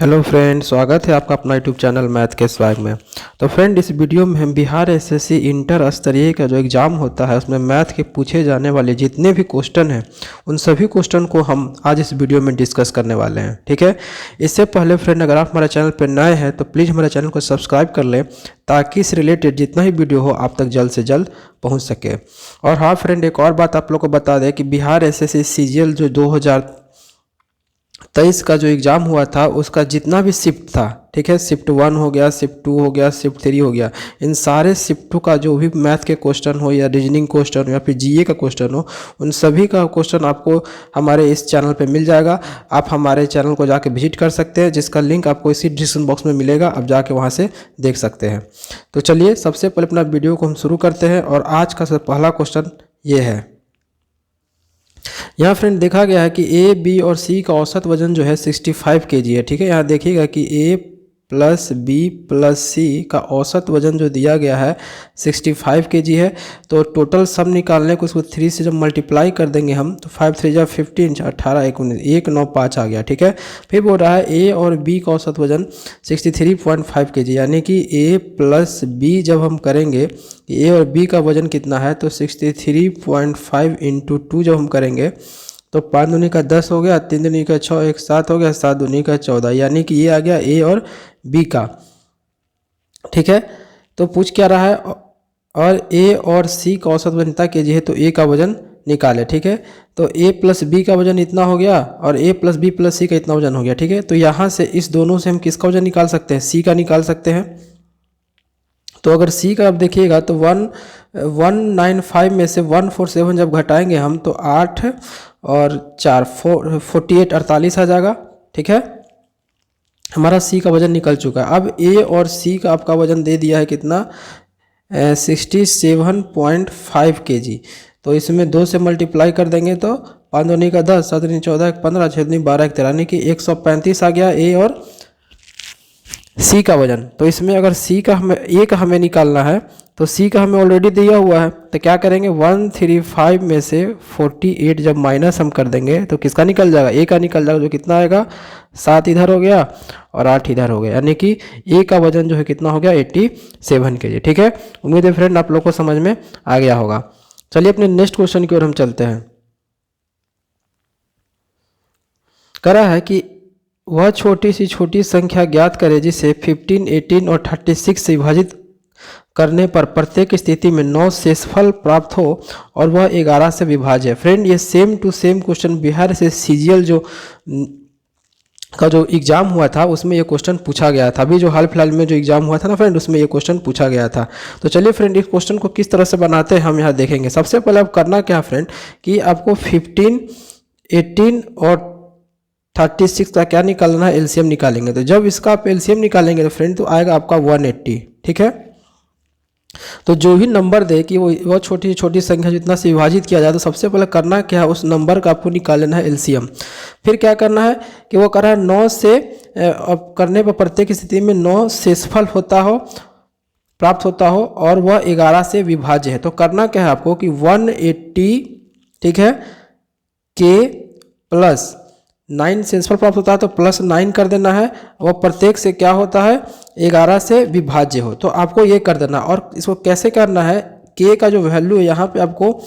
Hello friend, स्वागत है आपका अपना यूट्यूब चैनल मैथ के स्वैग में। तो फ्रेंड, इस वीडियो में हम बिहार एसएससी इंटर स्तरीय का जो एग्ज़ाम होता है उसमें मैथ के पूछे जाने वाले जितने भी क्वेश्चन हैं उन सभी क्वेश्चन को हम आज इस वीडियो में डिस्कस करने वाले हैं। ठीक है, इससे पहले फ्रेंड, अगर आप हमारे चैनल पर नए हैं तो प्लीज़ हमारे चैनल को सब्सक्राइब कर लें ताकि इस रिलेटेड जितना ही वीडियो हो आप तक जल्द से जल्द पहुँच सके। और हाँ फ्रेंड, एक और बात आप लोग को बता दें कि बिहार एसएससी सीजीएल जो 2023 का जो एग्ज़ाम हुआ था उसका जितना भी शिफ्ट था, ठीक है, शिफ्ट 1 हो गया, शिफ्ट 2 हो गया, शिफ्ट 3 हो गया, इन सारे शिफ्टों का जो भी मैथ के क्वेश्चन हो या रीजनिंग क्वेश्चन हो या फिर जीए का क्वेश्चन हो, उन सभी का क्वेश्चन आपको हमारे इस चैनल पे मिल जाएगा। आप हमारे चैनल को जाके विजिट कर सकते हैं, जिसका लिंक आपको इसी डिस्क्रिप्शन बॉक्स में मिलेगा, आप जाके वहाँ से देख सकते हैं। तो चलिए सबसे पहले अपना वीडियो को हम शुरू करते हैं और आज का सबसे पहला क्वेश्चन ये है। यहाँ फ्रेंड देखा गया है कि ए, बी और सी का औसत वजन जो है 65 kg है। ठीक है, यहाँ देखिएगा कि ए प्लस बी प्लस सी का औसत वजन जो दिया गया है 65 kg है। तो टोटल सम निकालने को उसको 3 से जब मल्टीप्लाई कर देंगे हम तो 5 3 जा 15, 18 19 195 आ गया। ठीक है, फिर बोल रहा है ए और बी का औसत वजन 63.5 kg, यानी कि ए प्लस बी जब हम करेंगे ए और बी का वजन कितना है तो 63.5 इंटू 2 जब हम करेंगे तो 5 दूनी का 10 हो गया, 3 दूनी का 6, 1 7 हो गया, 7 दूनी का 14, यानी कि ये आ गया ए और बी का। ठीक है, तो पूछ क्या रहा है, और ए और सी का औसत वजन इतना केजी है तो ए का वजन निकाले। ठीक है, तो ए प्लस बी का वजन इतना हो गया और ए प्लस बी प्लस सी का इतना वजन हो गया। ठीक है, तो यहाँ से इस दोनों से हम किसका वजन निकाल सकते हैं, सी का निकाल सकते हैं। तो अगर सी का आप देखिएगा तो 195 में से 147 जब घटाएंगे हम तो 8 और 4 48 48 आ जाएगा। ठीक है, हमारा सी का वजन निकल चुका है। अब ए और सी का आपका वजन दे दिया है कितना, 67.5 kg। तो इसमें 2 से मल्टीप्लाई कर देंगे तो 5 दूनी का 10, 7 दूनी 14, 15, 6 दूनी 12, 13, यानी कि 135 आ गया ए और सी का वजन। तो इसमें अगर सी का हमें ए का हमें निकालना है तो सी का हमें ऑलरेडी दिया हुआ है, तो क्या करेंगे 135 में से 48 जब माइनस हम कर देंगे तो किसका निकल जाएगा, ए का निकल जाएगा, जो कितना आएगा 7 इधर हो गया और 8 इधर हो गया, यानी कि ए का वजन जो है कितना हो गया 87 kg। ठीक है, उम्मीद है फ्रेंड आप लोग को समझ में आ गया होगा। चलिए अपने नेक्स्ट क्वेश्चन की ओर हम चलते हैं। करा है कि वह छोटी सी छोटी संख्या ज्ञात करें जिसे 15, 18 और 36 से विभाजित करने पर प्रत्येक स्थिति में 9 शेषफल प्राप्त हो और वह 11 से विभाज्य है। फ्रेंड, ये same to same question Bihar से सीजीएल जो एग्ज़ाम हुआ था उसमें ये क्वेश्चन पूछा गया था। अभी जो हाल फिलहाल में जो एग्ज़ाम हुआ था ना फ्रेंड, उसमें ये क्वेश्चन पूछा गया था। तो चलिए फ्रेंड, इस क्वेश्चन को किस तरह से बनाते हैं हम यहाँ देखेंगे। सबसे पहले आप करना क्या फ्रेंड कि आपको 15, 18 और 36 का क्या निकालना है, एलसीएम निकालेंगे। तो जब इसका आप एलसीएम निकालेंगे तो फ्रेंड तो आएगा आपका 180। ठीक है, तो जो भी नंबर दे कि वो छोटी छोटी संख्या जितना से विभाजित किया जाए तो सबसे पहले करना क्या है, उस नंबर का आपको निकाल लेना है एलसीएम। फिर क्या करना है कि वो कर रहा है 9 से करने पर प्रत्येक स्थिति में 9 शेषफल प्राप्त होता हो और वह 11 से विभाज्य है। तो करना क्या है आपको कि 180, ठीक है, के प्लस 9 शेषफल प्राप्त होता है तो प्लस 9 कर देना है, वह प्रत्येक से क्या होता है 11 से विभाज्य हो। तो आपको ये कर देना। और इसको कैसे करना है, के का जो वैल्यू है यहाँ पे आपको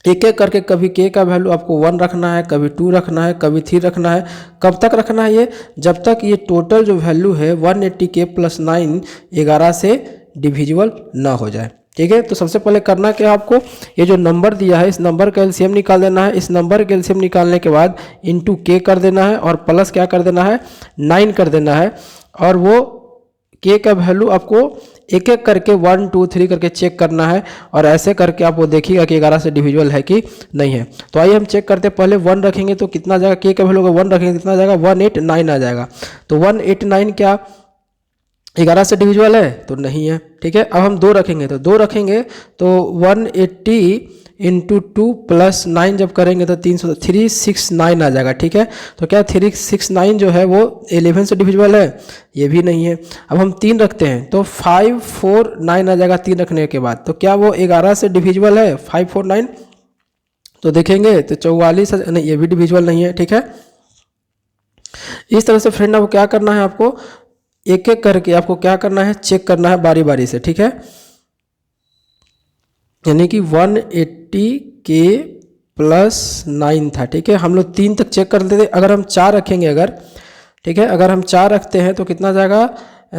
एक एक करके कभी के का वैल्यू आपको 1 रखना है, कभी 2 रखना है, कभी 3 रखना है। कब तक रखना है ये, जब तक ये टोटल जो वैल्यू है 180 के प्लस 9 11 से डिविजिबल ना हो जाए। ठीक है, तो सबसे पहले करना क्या आपको, ये जो नंबर दिया है इस नंबर का एलसीएम निकाल देना है। इस नंबर के एलसीएम निकालने के बाद इंटू के कर देना है और प्लस क्या कर देना है 9 कर देना है। और वो के का वैल्यू आपको एक एक करके 1 2 3 करके चेक करना है और ऐसे करके आप वो देखिएगा कि 11 से डिविजिबल है कि नहीं है। तो आइए हम चेक करते हैं। पहले 1 रखेंगे तो कितना जाएगा, के का वैल्यू का 1 रखेंगे कितना जाएगा 189 आ जाएगा। तो 189 क्या 11 से डिविजिबल है तो नहीं है। ठीक है, अब हम 2 रखेंगे तो 2 रखेंगे तो 180 इंटू 2 प्लस 9 जब करेंगे तो 369 आ जाएगा। ठीक है, तो क्या 369 जो है वो 11 से डिविजिबल है, ये भी नहीं है। अब हम 3 रखते हैं तो 549 आ जाएगा 3 रखने के बाद। तो क्या वो 11 से डिविजिबल है 549, तो देखेंगे तो 44, नहीं ये भी डिविजिबल नहीं है। ठीक है, इस तरह से फ्रेंड आपको क्या करना है, आपको एक एक करके आपको क्या करना है, चेक करना है बारी बारी से, ठीक है। यानी कि 180 के प्लस 9 था, ठीक है। हम लोग 3 तक चेक कर लेते थे। अगर हम 4 रखेंगे, अगर ठीक है, अगर हम 4 रखते हैं तो कितना जाएगा,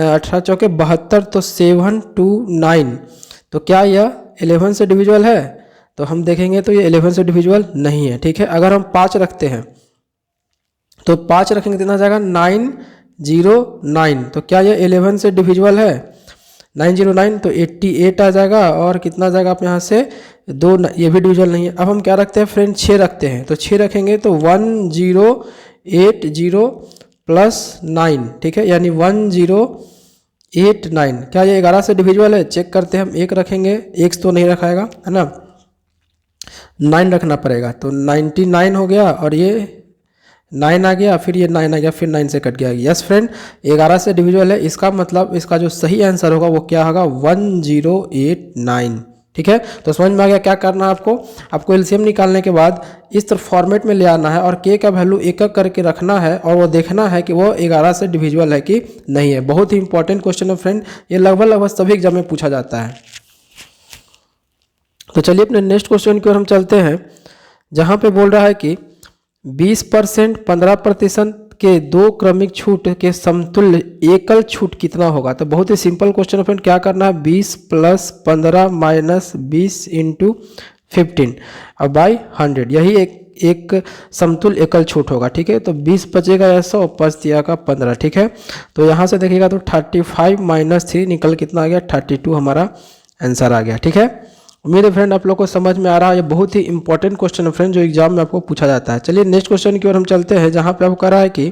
18 चौके 72, तो 7 to 9, तो क्या यह 11 से डिविजुअल है? तो हम देखेंगे तो ये 11 से डिविजुअल नहीं है, ठीक है। अगर हम 5 रखते हैं तो 5 रखेंगे कितना जाएगा, 909, तो क्या ये 11 से डिविजुअल है? 909, तो 88 आ जाएगा। और कितना जाएगा आप यहाँ से 2, ये भी डिविजुअल नहीं है। अब हम क्या रखते हैं फ्रेंड, 6 रखते हैं, तो 6 रखेंगे तो 1080 प्लस 9, ठीक है, यानी 1089। क्या ये 11 से डिविजुअल है? चेक करते हैं हम। 1 रखेंगे, 1 तो नहीं रखाएगा, है ना, 9 रखना पड़ेगा, तो 99 हो गया, और ये 9 आ गया, फिर ये 9 आ गया, फिर 9 से कट गया। यस फ्रेंड, 11 से डिविजुअल है, इसका मतलब इसका जो सही आंसर होगा वो क्या होगा, 1089, ठीक है। तो समझ में आ गया क्या करना है आपको। आपको एलसीएम निकालने के बाद इस तरह फॉर्मेट में ले आना है और के का वैल्यू एक एक करके रखना है, और वो देखना है कि वो 11 से डिविजुअल है कि नहीं है। बहुत ही इंपॉर्टेंट क्वेश्चन है फ्रेंड, ये लगभग सभी एग्जाम में पूछा जाता है। तो चलिए अपने नेक्स्ट क्वेश्चन की ओर हम चलते हैं, जहाँ पे बोल रहा है कि 20%, 15% के दो क्रमिक छूट के समतुल्य एकल छूट कितना होगा। तो बहुत ही सिंपल क्वेश्चन है फ्रेंड, क्या करना है, 20 + 15 - 20 × 15 और बाई 100, यही एक समतुल्य एकल छूट होगा, ठीक है। तो 20 बचेगा या 100, 5 दिया का 15, ठीक है। तो यहाँ से देखिएगा तो 35 - 3 निकल कितना आ गया, 32 हमारा आंसर आ गया, ठीक है। उम्मीद है फ्रेंड आप लोग को समझ में आ रहा है। ये बहुत ही इंपॉर्टेंट क्वेश्चन है फ्रेंड, जो एग्जाम में आपको पूछा जाता है। चलिए नेक्स्ट क्वेश्चन की ओर हम चलते हैं, जहां पे आपको कह रहा है कि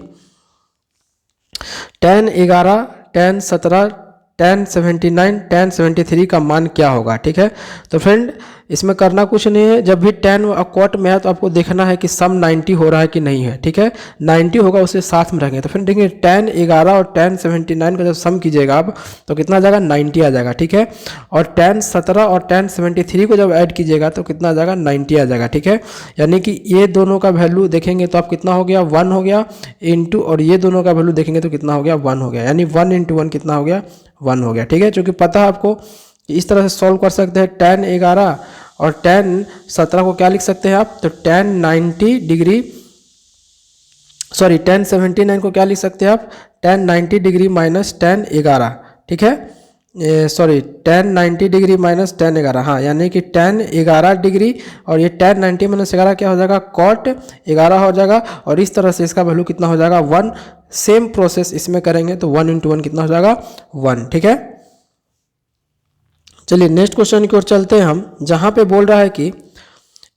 tan 11, tan 17, tan 79, tan 73 का मान क्या होगा, ठीक है। तो फ्रेंड इसमें करना कुछ नहीं है, जब भी tan और cot में है तो आपको देखना है कि सम 90 हो रहा है कि नहीं है, ठीक है। 90 होगा उसे साथ में रखेंगे। तो फ्रेंड देखिए tan 11 और tan 79 का जब सम कीजिएगा आप तो कितना आ जाएगा, 90 आ जाएगा, ठीक है। और tan 17 और tan 73 को जब ऐड कीजिएगा तो कितना आ जाएगा, 90 आ जाएगा, ठीक है। यानी कि ये दोनों का वैल्यू देखेंगे तो आप कितना हो गया, 1 हो गया, इंटू, और ये दोनों का वैल्यू देखेंगे तो कितना हो गया, 1 हो गया, यानी 1 × 1 कितना हो गया, 1 हो गया, ठीक है। क्योंकि पता है आपको इस तरह से सॉल्व कर सकते हैं। tan 11 और tan 17 को क्या लिख सकते हैं आप, तो tan 79 को क्या लिख सकते हैं आप, tan 90 डिग्री माइनस tan 11, ठीक है। tan 90 डिग्री माइनस tan 11, हाँ, यानी कि tan 11 डिग्री और ये tan 90 - 11 क्या हो जाएगा, cot 11 हो जाएगा। और इस तरह से इसका वैल्यू कितना हो जाएगा, 1। सेम प्रोसेस इसमें करेंगे तो 1 × 1 कितना हो जाएगा, 1, ठीक है। चलिए नेक्स्ट क्वेश्चन की ओर चलते हैं हम, जहाँ पे बोल रहा है कि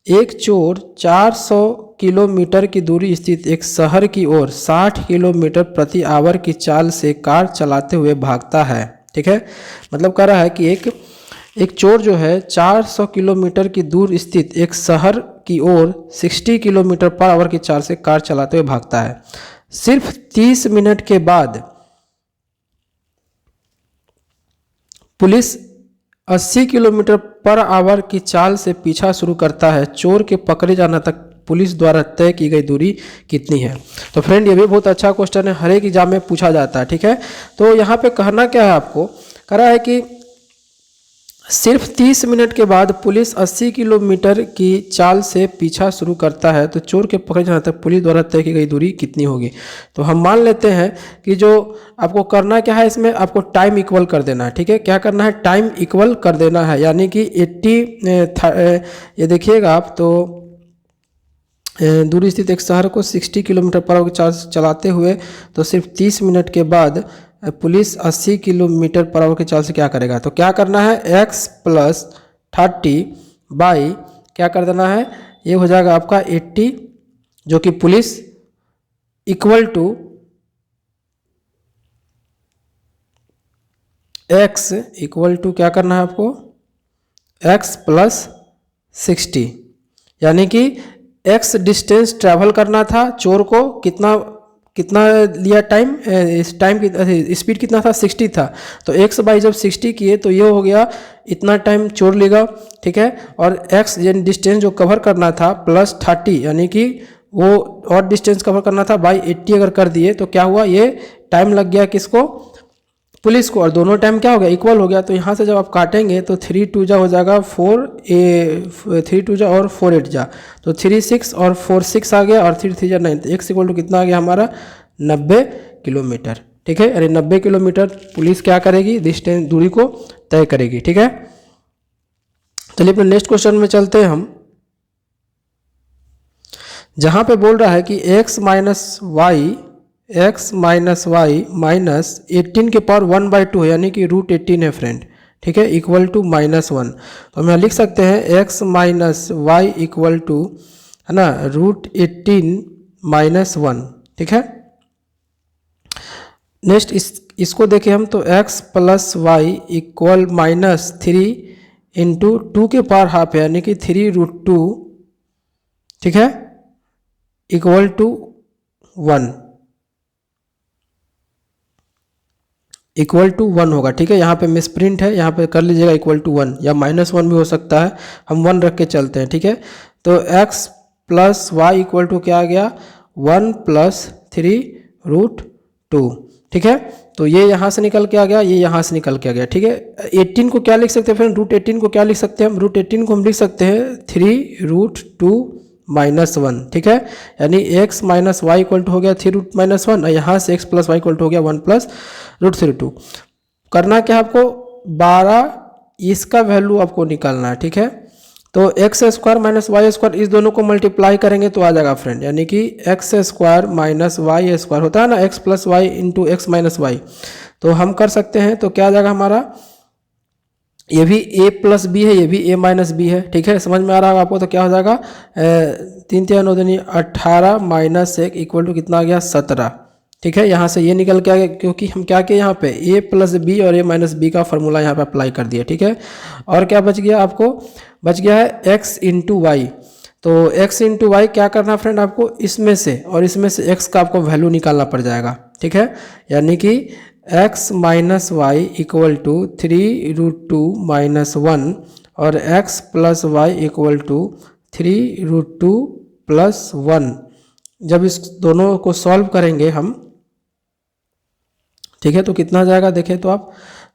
एक चोर 400 किलोमीटर की दूरी स्थित एक शहर की ओर 60 किलोमीटर प्रति आवर की चाल से कार चलाते हुए भागता है, ठीक है। मतलब कह रहा है कि एक चोर जो है 400 किलोमीटर की दूर स्थित एक शहर की ओर 60 किलोमीटर पर आवर की चाल से कार चलाते हुए भागता है। सिर्फ 30 मिनट के बाद पुलिस 80 किलोमीटर पर आवर की चाल से पीछा शुरू करता है। चोर के पकड़े जाने तक पुलिस द्वारा तय की गई दूरी कितनी है। तो फ्रेंड ये भी बहुत अच्छा क्वेश्चन है, हर एक एग्जाम में पूछा जाता है, ठीक है। तो यहाँ पे कहना क्या है आपको, कह रहा है कि सिर्फ 30 मिनट के बाद पुलिस 80 किलोमीटर की चाल से पीछा शुरू करता है, तो चोर के पकड़े जाने तक पुलिस द्वारा तय की गई दूरी कितनी होगी। तो हम मान लेते हैं कि जो आपको करना क्या है, इसमें आपको टाइम इक्वल कर देना है, ठीक है। क्या करना है, टाइम इक्वल कर देना है, यानी कि 80 ये देखिएगा आप, तो दूरी स्थित एक शहर को 60 किलोमीटर पर आवर की चाल से चलाते हुए तो सिर्फ 30 मिनट के बाद पुलिस 80 किलोमीटर पर आवर की चाल से क्या करेगा। तो क्या करना है, x + 30 बाई क्या कर देना है, ये हो जाएगा आपका 80, जो कि plus equal to x equal to क्या करना है आपको, x + 60, यानी कि x डिस्टेंस ट्रैवल करना था चोर को, कितना लिया टाइम, इस टाइम की स्पीड कितना था, 60 था। तो x बाई जब 60 किए तो ये हो गया इतना टाइम चोर लेगा, ठीक है। और x यानी डिस्टेंस जो कवर करना था +30, यानी कि वो और डिस्टेंस कवर करना था बाई 80 अगर कर दिए तो क्या हुआ, ये टाइम लग गया किसको, पुलिस को, और दोनों टाइम क्या हो गया, इक्वल हो गया। तो यहाँ से जब आप काटेंगे तो 3 2 जा हो जाएगा 3 2 जा और 4 8 जा, तो 3 6 और 4 6 आ गया और 3 3 जा 9, तो x इक्वल टू कितना आ गया हमारा 90 किलोमीटर। ठीक है, अरे 90 किलोमीटर पुलिस क्या करेगी, डिस्टेंस दूरी को तय करेगी। ठीक है, चलिए अपने नेक्स्ट क्वेश्चन में चलते हैं हम, जहाँ पे बोल रहा है कि x माइनस वाई माइनस 18 के पावर 1/2 है, यानी कि √18 है फ्रेंड। ठीक है, इक्वल टू -1, तो हम यहाँ लिख सकते हैं x minus y equal to, है ना, √18 - 1। ठीक है, नेक्स्ट इसको देखें हम, तो x plus y equal -3 into 2 के पावर हाफ है, यानी कि 3√2। ठीक है, इक्वल टू 1, इक्वल टू 1 होगा। ठीक है, यहाँ पे मिसप्रिंट है, यहाँ पे कर लीजिएगा इक्वल टू 1 या -1 भी हो सकता है, हम 1 रख के चलते हैं। ठीक है, तो x plus y equal to क्या आ गया, 1 + 3√2। ठीक है, तो ये यहाँ से निकल के आ गया, ये यहाँ से निकल के आ गया। ठीक है, 18 को क्या लिख सकते हैं फ्रेंड, √18 को क्या लिख सकते हैं हम, √18 को हम लिख सकते हैं 3√2 -1। ठीक है, यानी x minus y equal to हो गया 3√-1, और यहाँ से x plus y equal to हो गया 1 + √3√2। करना क्या आपको, 12 इसका वैल्यू आपको निकालना है। ठीक है, तो x² माइनस वाई स्क्वायर इस दोनों को मल्टीप्लाई करेंगे तो आ जाएगा फ्रेंड, यानी कि x² माइनस वाई स्क्वायर होता है ना, x plus y into x minus y, तो हम कर सकते हैं, तो क्या आ जाएगा हमारा, ये भी a प्लस बी है, ये भी a माइनस बी है। ठीक है, समझ में आ रहा होगा आपको, तो क्या हो जाएगा 3 3 9 18 - 1 इक्वल टू कितना आ गया 17। ठीक है, यहाँ से ये निकल के आ गया, क्योंकि हम क्या किए यहाँ पे a प्लस बी और a माइनस बी का फॉर्मूला यहाँ पे अप्लाई कर दिया। ठीक है, और क्या बच गया आपको, बच गया है x इंटू वाई। तो x इंटू वाई क्या करना फ्रेंड आपको, इसमें से और इसमें से x का आपको वैल्यू निकालना पड़ जाएगा। ठीक है, यानी कि x minus y equal to 3√2 - 1 और x plus y equal to 3√2 + 1। जब इस दोनों को सॉल्व करेंगे हम, ठीक है, तो कितना जाएगा देखें तो आप,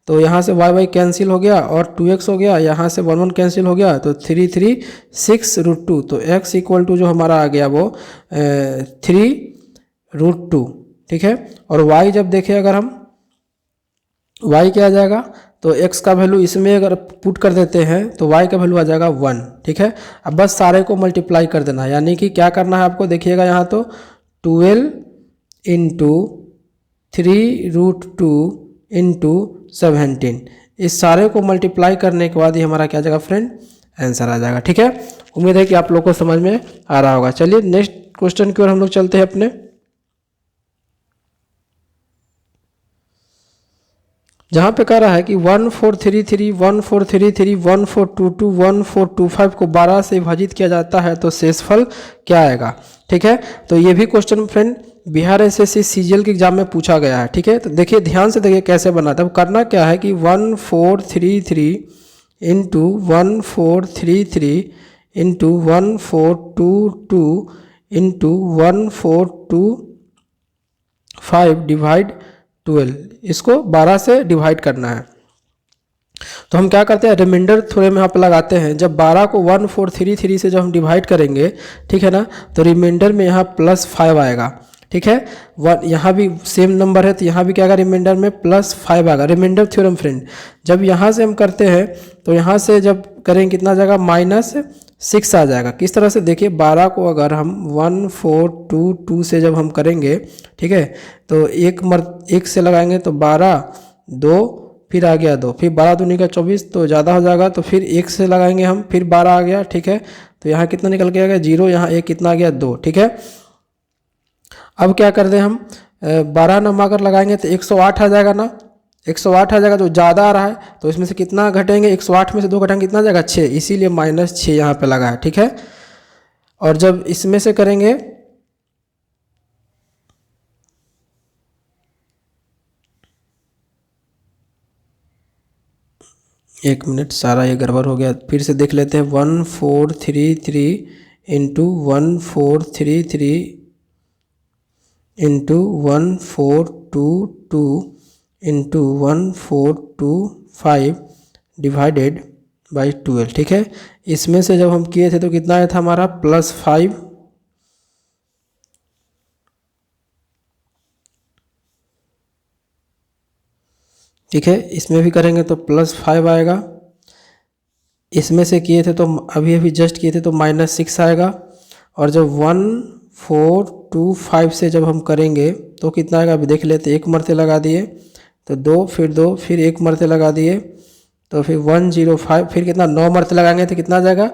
तो यहाँ से y कैंसिल हो गया और 2x हो गया, यहाँ से 1 1 कैंसिल हो गया, तो 3 3 6√2, तो x इक्वल टू जो हमारा आ गया वो 3√2। ठीक है, और y जब देखें अगर हम, y क्या आ जाएगा, तो x का वैल्यू इसमें अगर पुट कर देते हैं तो y का वैल्यू आ जाएगा 1। ठीक है, अब बस सारे को मल्टीप्लाई कर देना है, यानी कि क्या करना है आपको, देखिएगा यहाँ तो 12 इंटू 3√2 इंटू 17, इस सारे को मल्टीप्लाई करने के बाद ही हमारा क्या आ जाएगा फ्रेंड, आंसर आ जाएगा। ठीक है, उम्मीद है कि आप लोग को समझ में आ रहा होगा। चलिए नेक्स्ट क्वेश्चन की ओर हम लोग चलते हैं अपने, जहाँ पे कह रहा है कि 1433 1433 1422 1425 को 12 से विभाजित किया जाता है तो शेषफल क्या आएगा। ठीक है, तो ये भी question friend Bihar SSC CGL के एग्जाम में पूछा गया है। ठीक है, तो देखिए ध्यान से देखिए कैसे बनाता है। करना क्या है कि 1433 इंटू 1433 इंटू 1422 इंटू 1425 डिवाइड 12, इसको 12 से डिवाइड करना है। तो हम क्या करते हैं, रिमाइंडर थोड़े में यहाँ पे लगाते हैं। जब 12 को 1433 से जब हम डिवाइड करेंगे, ठीक है ना, तो रिमाइंडर में यहाँ +5 आएगा। ठीक है, यहाँ भी सेम नंबर है तो यहाँ भी क्या आएगा, रिमाइंडर में +5 आएगा। रिमाइंडर थ्योरम फ्रेंड जब यहाँ से हम करते हैं तो यहाँ से जब करेंगे कितना आ जाएगा, -6 आ जाएगा। किस तरह से देखिए, 12 को अगर हम 1422 से जब हम करेंगे, ठीक है, तो एक से लगाएंगे तो 12 2 फिर आ गया 2, फिर 12 दूनी का 24 तो ज़्यादा हो जाएगा, तो फिर 1 से लगाएंगे हम, फिर 12 आ गया। ठीक है, तो यहाँ कितना निकल के आ गया 0, यहाँ 1 कितना आ गया 2। ठीक है, अब क्या कर दें हम, 12 नंबर अगर लगाएंगे तो 108 आ जाएगा ना, 108 आ जाएगा, जो ज़्यादा आ रहा है तो इसमें से कितना घटेंगे, 108 में से 2 घटाएंगे कितना आ जाएगा 6, इसीलिए -6 यहाँ पे लगा है। ठीक है, और जब इसमें से करेंगे, एक मिनट सारा ये गड़बड़ हो गया, फिर से देख लेते हैं। 1433 into 1433 into 1422 into 1425 divided by 12। ठीक है, इसमें से जब हम किए थे तो कितना आया था हमारा +5। ठीक है, इसमें भी करेंगे तो +5 आएगा। इसमें से किए थे तो अभी अभी जस्ट किए थे तो -6 आएगा। और जब 1425 से जब हम करेंगे तो कितना आएगा अभी देख लेते। एक मरते लगा दिए तो 2 फिर एक मरते लगा दिए तो फिर 105, फिर कितना 9 मरते लगाएंगे तो कितना आ जाएगा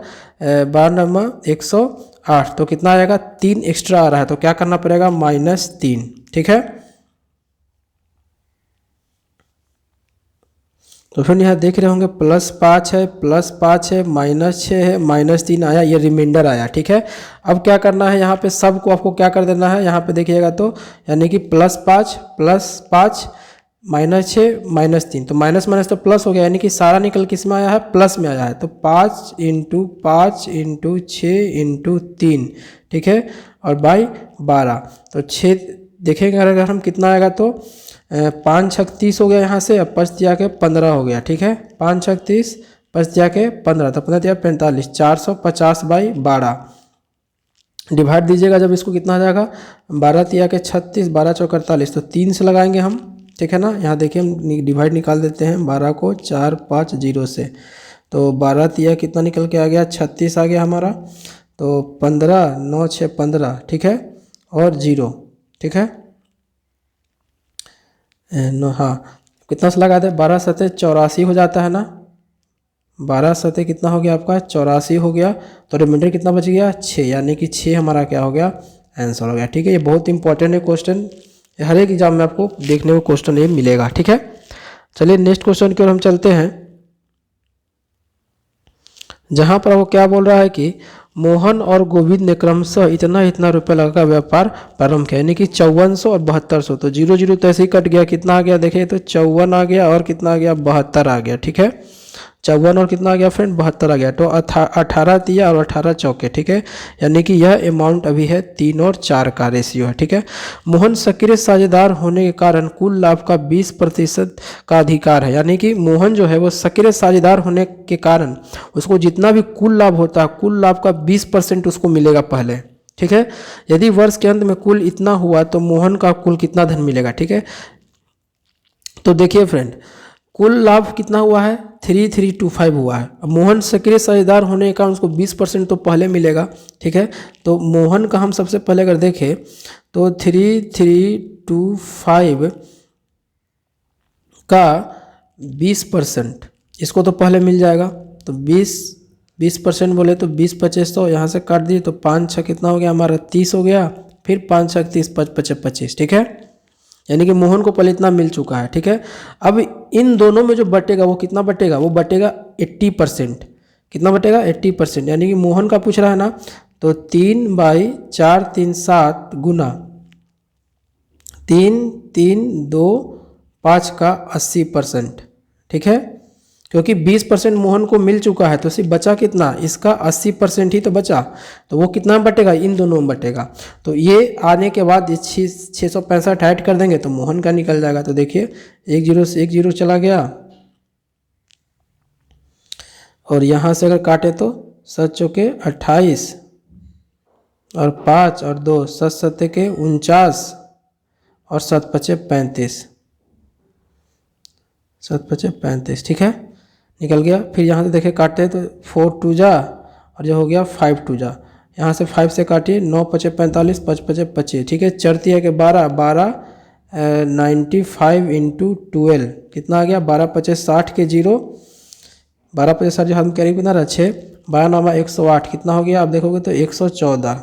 12 108। तो कितना आ जाएगा 3 एक्स्ट्रा आ रहा है तो क्या करना पड़ेगा -3। ठीक है, तो फिर यहाँ देख रहे होंगे +5 है, +5 है, -6 है, -3 आया, ये रिमाइंडर आया। ठीक है, अब क्या करना है यहाँ पे सबको आपको क्या कर देना है, यहाँ पे देखिएगा तो यानी कि +5 +5 -6 -3 तो माइनस माइनस तो प्लस हो गया, यानी कि सारा निकल किस में आया है प्लस में आया है। तो 5 × 5 × 6 × 3। ठीक है, और बाई 12 तो 6 देखेंगे अगर हम कितना आएगा तो 5 × 30 हो गया यहाँ से, अब 5 दिया के 15 हो गया। ठीक है, 5 × 30 5 दिया के 15 तो 15 दिया 45 450/12 डिवाइड दीजिएगा जब इसको कितना आ जाएगा 12 दिया के 36 12 × 4 = 48 तो 3 से लगाएंगे हम। ठीक है ना, यहाँ देखिए हम डिवाइड निकाल देते हैं 12 को 4 5 0 से तो 12 तिया कितना निकल के आ गया 36 आ गया हमारा। तो 15 9 6 15। ठीक है, और 0। ठीक है, हाँ कितना से लगा दे 12 7 84 हो जाता है ना। 12 7 कितना हो गया आपका 84 हो गया। तो रिमाइंडर कितना बच गया 6, यानी कि 6 हमारा क्या हो गया आंसर हो गया। ठीक है, ये बहुत इंपॉर्टेंट है क्वेश्चन, हर एक एग्जाम में आपको देखने को क्वेश्चन ये मिलेगा। ठीक है, चलिए नेक्स्ट क्वेश्चन की ओर हम चलते हैं, जहां पर वो क्या बोल रहा है कि मोहन और गोविंद ने क्रमशः इतना इतना रुपये लगा व्यापार प्रारंभ किया, यानी कि 5400 और 7200। तो 0 0 तो ऐसे ही कट गया, कितना आ गया देखिए तो 54 आ गया और कितना आ गया 72 आ गया। ठीक है, 54 और कितना आ गया फ्रेंड 72 आ गया। तो 18 तिया और 18 चौके। ठीक है, यानी कि यह अमाउंट अभी है 3 और 4 का रेशियो है। ठीक है, मोहन सक्रिय साझेदार होने के कारण कुल लाभ का 20% का अधिकार है, यानी कि मोहन जो है वो सक्रिय साझेदार होने के कारण उसको जितना भी कुल लाभ होता है कुल लाभ का 20% उसको मिलेगा पहले। ठीक है, यदि वर्ष के अंत में कुल इतना हुआ तो मोहन का कुल कितना धन मिलेगा। ठीक है, तो देखिए फ्रेंड कुल लाभ कितना हुआ है 3325 हुआ है। अब मोहन सक्रिय साझेदार होने के कारण उसको 20% तो पहले मिलेगा। ठीक है, तो मोहन का हम सबसे पहले अगर देखें तो 3325 का 20% इसको तो पहले मिल जाएगा। तो 20% बोले तो 20 25 तो यहाँ से काट दिए तो 5 6 कितना हो गया हमारा 30 हो गया, फिर 5 6 30 5 5 25। ठीक है, यानी कि मोहन को पहले इतना मिल चुका है। ठीक है, अब इन दोनों में जो बटेगा वो कितना बटेगा, वो बटेगा 80%। कितना बटेगा 80%, यानी कि मोहन का पूछ रहा है ना तो 3/4 3 7 गुना 3 3 2 5 का 80%। ठीक है, क्योंकि 20% मोहन को मिल चुका है तो सिर्फ बचा कितना इसका 80% ही तो बचा, तो वो कितना बटेगा इन दोनों में बटेगा। तो ये आने के बाद 665 ऐड कर देंगे तो मोहन का निकल जाएगा। तो देखिए 1 0 से 1 0 चला गया और यहाँ से अगर काटे तो 7 चौके 28 और 5 और 2 7 7 के 49 और 7 5 35 7 5 35। ठीक है, निकल गया। फिर यहाँ से देखे काटते हैं तो 4 2 जा और जो हो गया 5 2 जा, यहाँ से 5 से काटिए 9 5 45 5 5 25। ठीक है, चढ़ती है कि 12 12 95 × 12 कितना आ गया 12 5 60 के 0 12 5 60 जो हम कह रहे कितना रहा 6 12 9 108 कितना हो गया आप देखोगे तो 114।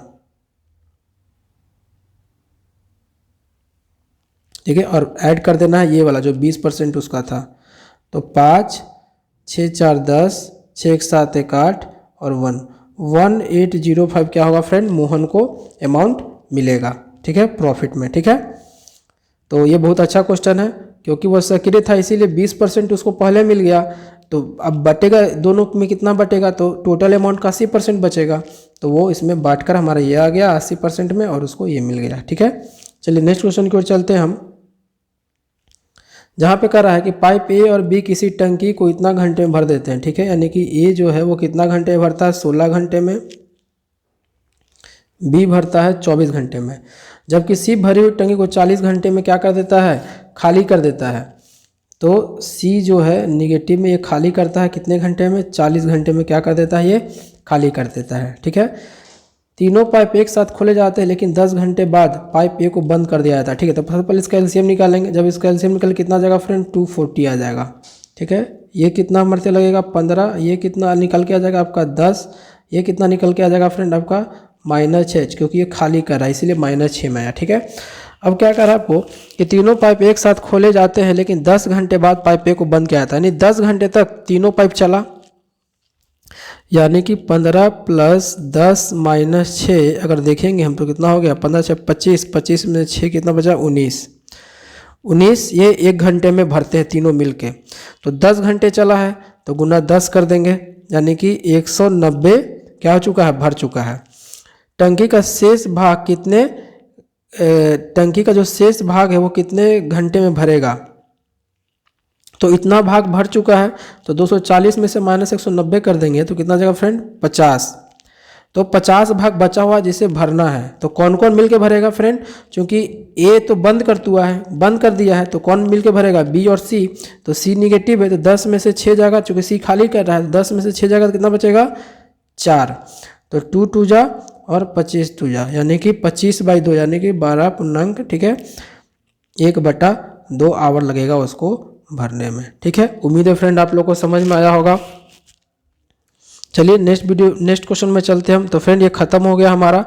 ठीक है, और ऐड कर देना है ये वाला जो 20% उसका था। तो 5 6 4 10 6 1 7 1 8 और 1805 क्या होगा फ्रेंड मोहन को अमाउंट मिलेगा। ठीक है, प्रॉफिट में। ठीक है, तो ये बहुत अच्छा क्वेश्चन है क्योंकि वह सक्रिय था इसीलिए 20% उसको पहले मिल गया। तो अब बटेगा दोनों में कितना बटेगा, तो टोटल अमाउंट का 80% बचेगा, तो वो इसमें बांटकर हमारा ये आ गया 80% में और उसको ये मिल गया। ठीक है, चलिए नेक्स्ट क्वेश्चन की ओर चलते हैं हम, जहाँ पे कह रहा है कि पाइप ए और बी किसी टंकी को इतना घंटे में भर देते हैं। ठीक है, यानी कि ए जो है वो कितना घंटे में भरता है, 16 घंटे में, बी भरता है 24 घंटे में, जबकि सी भरी हुई टंकी को 40 घंटे में क्या कर देता है, खाली कर देता है। तो सी जो है निगेटिव में ये खाली करता है कितने घंटे में, 40 घंटे में क्या कर देता है, ये खाली कर देता है। ठीक है, तीनों पाइप एक साथ खोले जाते हैं लेकिन 10 घंटे बाद पाइप ए को बंद कर दिया जाता है। ठीक है, तो सबसे पहले इसका एलसीएम निकालेंगे। जब इसका एलसीएम निकल कितना आ जाएगा फ्रेंड, 240 आ जाएगा। ठीक है, ये कितना हमारे से लगेगा 15, ये कितना निकल के आ जाएगा आपका 10, ये कितना निकल के आ जाएगा फ्रेंड आपका -6, क्योंकि ये खाली कर रहा है इसीलिए -6 में आया। ठीक है, अब क्या कर रहा है आपको कि तीनों पाइप एक साथ खोले जाते हैं लेकिन 10 घंटे बाद पाइप ए को बंद किया जाता है, यानी 10 घंटे तक तीनों पाइप चला, यानी कि 15 + 10 - 6 अगर देखेंगे हम तो कितना हो गया, 15 × 6 = 25, 25 में 6 कितना बचा, 19 ये 1 घंटे में भरते हैं तीनों मिलके। तो 10 घंटे चला है तो गुना 10 कर देंगे, यानी कि 190 क्या हो चुका है, भर चुका है। टंकी का शेष भाग कितने, टंकी का जो शेष भाग है वो कितने घंटे में भरेगा, तो इतना भाग भर चुका है, तो 240 में से -190 कर देंगे तो कितना जाएगा फ्रेंड, 50। तो 50 भाग बचा हुआ जिसे भरना है, तो कौन कौन मिलके भरेगा फ्रेंड, क्योंकि ए तो बंद कर दिया है, तो कौन मिलके भरेगा, बी और सी। तो सी निगेटिव है तो 10 में से 6 जाएगा, चूँकि सी खाली कर रहा है, 10 में से 6 जाएगा तो कितना बचेगा, 4। तो 2 2 जा और 25 2 जा, यानी कि 25/2 यानी कि 12 पूर्णांक। ठीक है, 1/2 आवर लगेगा उसको भरने में। ठीक है, उम्मीद है फ्रेंड आप लोग को समझ में आया होगा। चलिए नेक्स्ट क्वेश्चन में चलते हैं हम। तो फ्रेंड ये खत्म हो गया हमारा।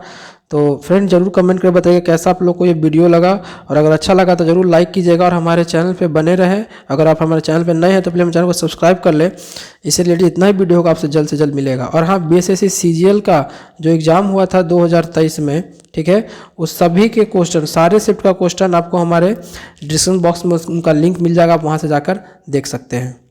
तो फ्रेंड जरूर कमेंट करके बताइए कैसा आप लोग को ये वीडियो लगा, और अगर अच्छा लगा तो जरूर लाइक कीजिएगा और हमारे चैनल पे बने रहें। अगर आप हमारे चैनल पे नए हैं तो प्लीज़ हमारे चैनल को सब्सक्राइब कर लें, इससे रिलेटेड इतना ही वीडियो होगा आपसे जल्द से जल्द मिलेगा। और हाँ, बीएसएससी सीजीएल का जो एग्ज़ाम हुआ था 2023 में, ठीक है, उस सभी के क्वेश्चन, सारे शिफ्ट का क्वेश्चन आपको हमारे डिस्क्रिप्शन बॉक्स में उनका लिंक मिल जाएगा, आप वहाँ से जाकर देख सकते हैं।